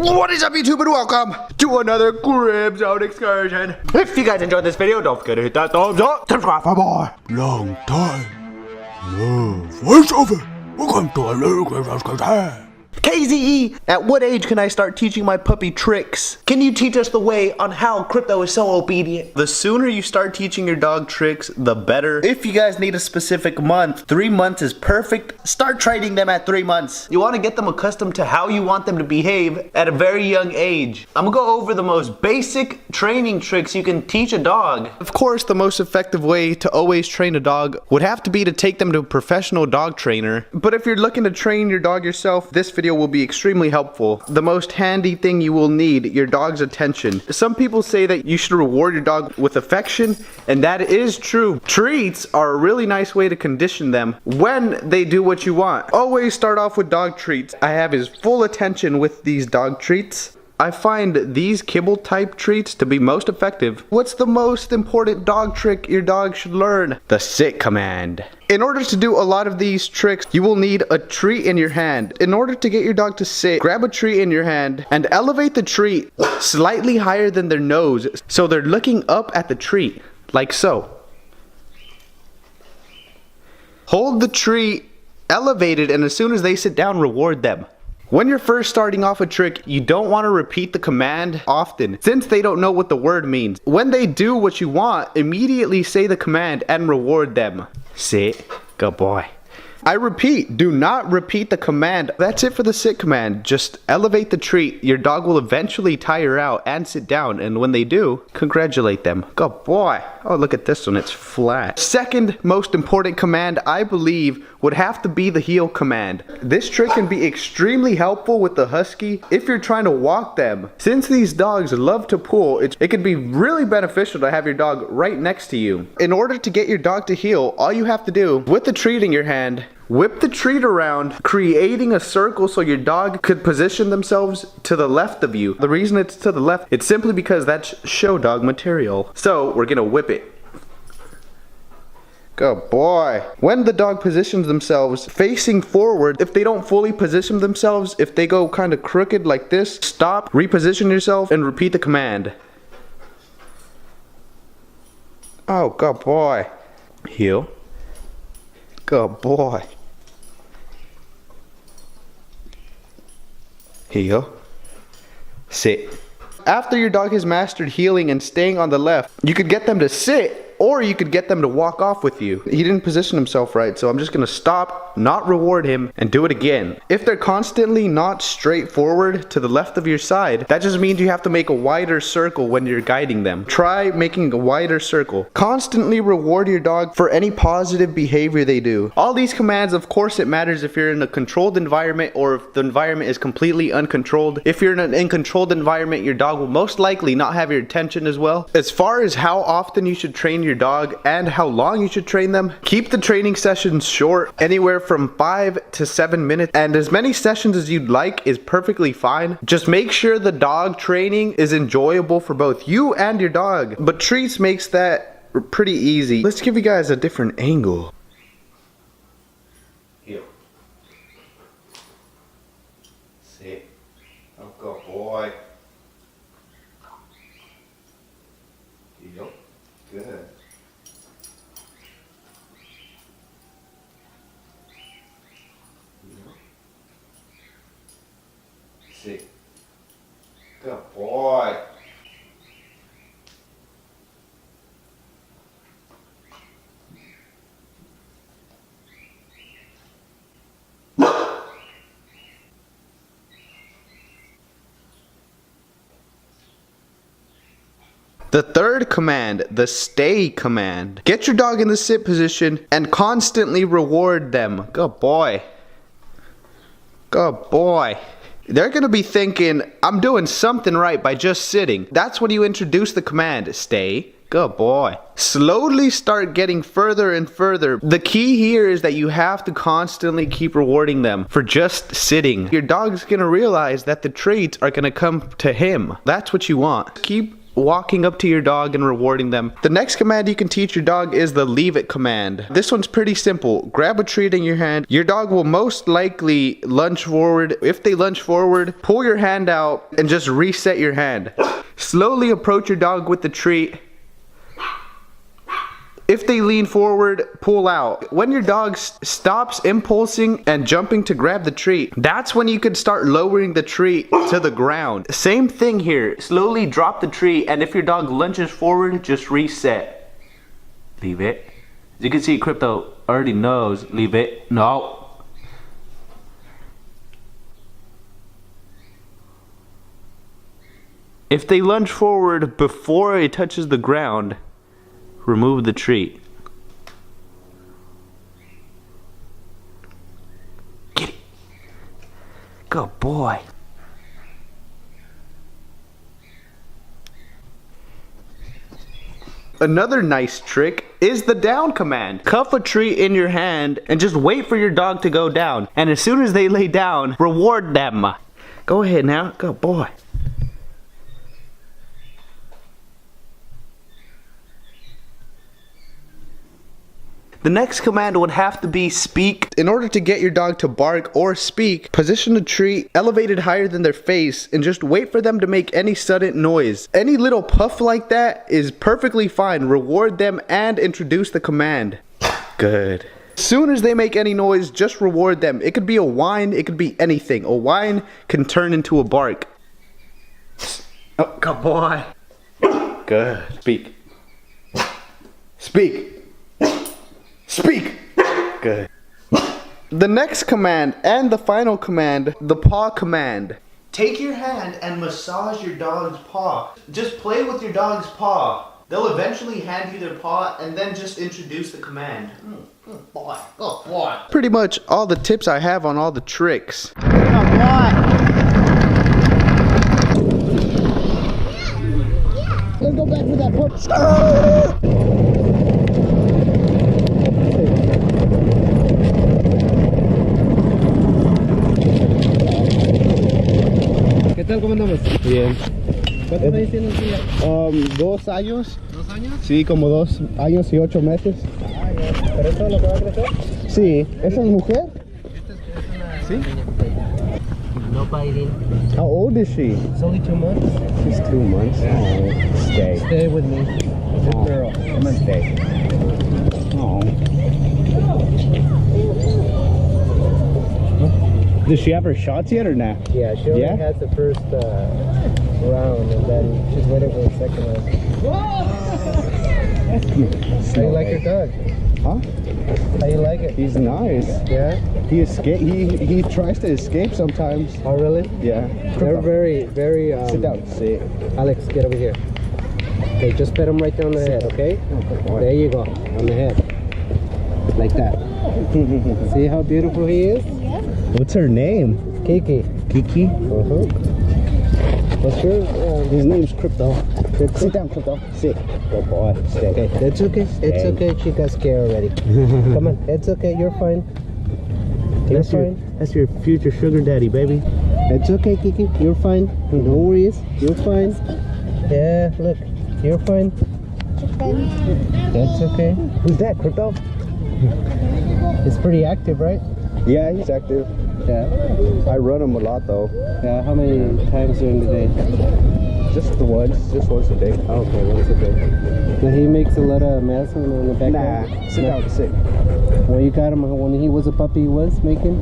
What is up, YouTube, and welcome to another Crib Zone excursion. If you guys enjoyed this video, don't forget to hit that thumbs up, subscribe for more. Long time. No voiceover. Welcome to a little Crib Zone excursion. KZE, at what age can I start teaching my puppy tricks? Can you teach us the way on how Crypto is so obedient? The sooner you start teaching your dog tricks, the better. If you guys need a specific month, 3 months is perfect. Start training them at 3 months. You want to get them accustomed to how you want them to behave at a very young age. I'm gonna go over the most basic training tricks you can teach a dog. Of course, the most effective way to always train a dog would have to be to take them to a professional dog trainer. But if you're looking to train your dog yourself, this video will be extremely helpful. The most handy thing you will need, your dog's attention. Some people say that you should reward your dog with affection, and that is true. Treats are a really nice way to condition them when they do what you want. Always start off with dog treats. I have his full attention with these dog treats. I find these kibble type treats to be most effective. What's the most important dog trick your dog should learn? The sit command. In order to do a lot of these tricks, you will need a treat in your hand. In order to get your dog to sit, grab a treat in your hand and elevate the treat slightly higher than their nose so they're looking up at the treat, like so. Hold the treat elevated, and as soon as they sit down, reward them. When you're first starting off a trick, you don't want to repeat the command often, since they don't know what the word means. When they do what you want, immediately say the command and reward them. Sit, good boy. I repeat, do not repeat the command. That's it for the sit command. Just elevate the treat. Your dog will eventually tire out and sit down, and when they do, congratulate them. Good boy. Oh, look at this one, it's flat. Second most important command, I believe, would have to be the heel command. This trick can be extremely helpful with the Husky if you're trying to walk them. Since these dogs love to pull, it can be really beneficial to have your dog right next to you. In order to get your dog to heel, all you have to do, with the treat in your hand, whip the treat around, creating a circle so your dog could position themselves to the left of you. The reason it's to the left, it's simply because that's show dog material. So we're gonna whip it. Good boy. When the dog positions themselves facing forward, if they don't fully position themselves, if they go kind of crooked like this, stop, reposition yourself, and repeat the command. Oh, good boy. Heel. Good boy. Heel. Sit. After your dog has mastered heeling and staying on the left, you could get them to sit, or you could get them to walk off with you. He didn't position himself right, so I'm just gonna stop, not reward him, and do it again. If they're constantly not straight forward to the left of your side, that just means you have to make a wider circle when you're guiding them. Try making a wider circle. Constantly reward your dog for any positive behavior they do. All these commands, of course, it matters if you're in a controlled environment or if the environment is completely uncontrolled. If you're in an uncontrolled environment, your dog will most likely not have your attention as well. As far as how often you should train your dog and how long you should train them, keep the training sessions short, anywhere from 5 to 7 minutes, and as many sessions as you'd like is perfectly fine. Just make sure the dog training is enjoyable for both you and your dog, but treats makes that pretty easy. Let's give you guys a different angle. Heel. Sit. Oh, good boy. Heel. Good. Sit. Good boy. The third command, the stay command. Get your dog in the sit position and constantly reward them. Good boy. Good boy. They're gonna be thinking, I'm doing something right by just sitting. That's when you introduce the command, stay. Good boy. Slowly start getting further and further. The key here is that you have to constantly keep rewarding them for just sitting. Your dog's gonna realize that the treats are gonna come to him. That's what you want. Keep walking up to your dog and rewarding them. The next command you can teach your dog is the leave it command. This one's pretty simple. Grab a treat in your hand. Your dog will most likely lunge forward. If they lunge forward, pull your hand out and just reset your hand. Slowly approach your dog with the treat. If they lean forward, pull out. When your dog stops impulsing and jumping to grab the treat, that's when you could start lowering the treat to the ground. Same thing here. Slowly drop the treat, and if your dog lunges forward, just reset. Leave it. As you can see, Crypto already knows. Leave it. No. If they lunge forward before it touches the ground, remove the treat. Get it. Good boy. Another nice trick is the down command. Cuff a treat in your hand and just wait for your dog to go down. And as soon as they lay down, reward them. Go ahead now. Good boy. The next command would have to be speak. In order to get your dog to bark or speak, position a treat elevated higher than their face and just wait for them to make any sudden noise. Any little puff like that is perfectly fine. Reward them and introduce the command. Good. As soon as they make any noise, just reward them. It could be a whine, it could be anything. A whine can turn into a bark. Oh, good boy. Good. Speak. Speak. Speak! Good. The next command and the final command, the paw command. Take your hand and massage your dog's paw. Just play with your dog's paw. They'll eventually hand you their paw and then just introduce the command. Good boy. Good boy. Pretty much all the tips I have on all the tricks. Good boy. Let's go back to that pup. ¿Qué tal? ¿Cómo andamos? Bien. ¿Cuánto me dicen un día? 2 años. ¿2 años? Sí, como 2 años y 8 meses. Ah, ya. ¿Pero eso es lo que va a crecer? Sí. ¿Esa es mujer? Esta es una ¿Sí? pequeña pequeña. No biting. How old is she? It's only 2 months. She's 2 months. Oh, stay. Stay with me. Good girl. Come on, stay. Oh. Does she have her shots yet or not? Yeah, she only had the first round and then she's waiting for the second round. How you like your dog? Huh? How you like it? He's nice. Yeah? He tries to escape sometimes. Oh, really? Yeah. They're very... Sit down. Sit. Alex, get over here. Okay, just pet him right down the head, okay? There you go, on the head. Like that. See how beautiful he is? What's her name? Kiki. Kiki? What's yours? His name's Crypto. Sit down, Crypto. Sit. Good boy. Stay. Okay, it's okay. It's okay. She got scared already. Come on, it's okay. You're fine. You're fine. That's your future sugar daddy, baby. It's okay, Kiki. You're fine. No worries. You're fine. Yeah, look. You're fine. That's okay. Who's that, Crypto? He's pretty active, right? Yeah, he's active. Yeah. I run him a lot though. Yeah. How many times during the day? Just once a day. Okay, once a day. Now he makes a lot of mess on the back. Nah, sit down, sit. When you got him, when he was a puppy, he was making?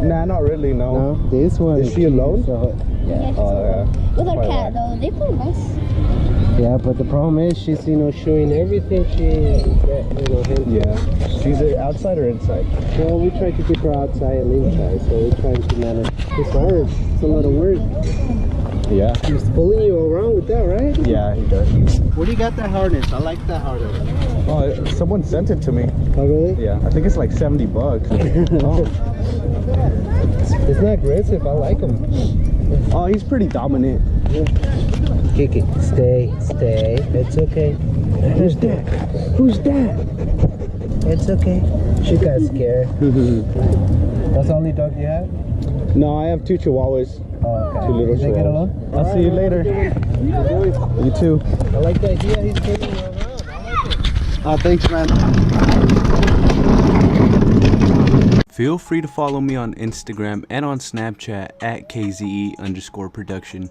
Nah, not really, no. No, this one. Is she alone? Yeah. Oh, yeah. With our cat though, they play nice. Yeah, but the problem is she's, showing everything she, Yeah. She's outside or inside? Well, we try to keep her outside and inside, so we're trying to manage. It's hard. It's a lot of work. Yeah. He's pulling you around with that, right? Yeah, he does. Where do you got that harness? I like that harness. Oh, someone sent it to me. Oh, really? Yeah, I think it's like $70. Oh. It's not aggressive. I like him. Oh, he's pretty dominant. Kiki, stay. It's okay. Who's that? Who's that? It's okay. She got scared. That's the only dog you have? No, I have 2 Chihuahuas. Oh, okay. 2 little They get Chihuahuas. along? I'll see you later. You too. I like the idea he's taking you around. I like it. Oh, thanks, man. Feel free to follow me on Instagram and on Snapchat at KZE_production.